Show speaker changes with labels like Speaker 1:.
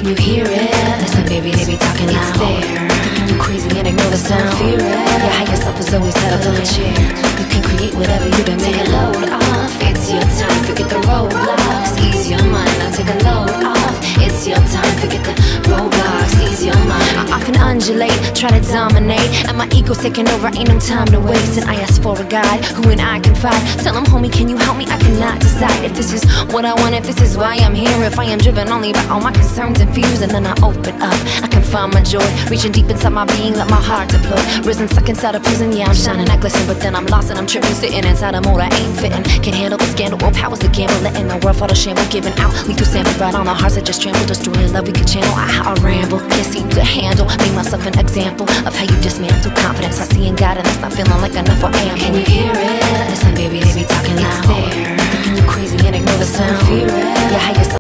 Speaker 1: Can you hear it? Listen, baby, they be talking loud. It's there. You crazy and ignore the sound. Fear it. Your higher self is always head up in the chair. You can create whatever you demand. Take a load off. It's your time. Forget the roadblocks. Ease your mind. Now take a load off. It's your time. Forget the roadblocks. Ease your mind. I often undulate, try to dominate, and my ego's taking over. Ain't no time to waste. And I ask for a guide, who and I confide. Tell him, homie, can you help me? I cannot decide if this is what I want, if this is why I'm here. If I am driven only by all my concerns and fears, and then I open up, I can find my joy, reaching deep inside my being, let my heart deploy. Risen, stuck inside a prison, yeah, I'm shining, I glisten, but then I'm lost and I'm tripping, sitting inside a mode I ain't fitting. Can't handle the scandal, what powers the gamble, letting the world fall to shamble, giving out lethal sample right on the hearts that just tremble, destroying love we could channel. I ramble, can't seem to handle, make myself an example of how you dismantle confidence I see in God, and it's not feeling like enough for ammo. Can you hear it? Listen, baby, they be talking loud. It's there. You crazy and ignore the sound. Fear it.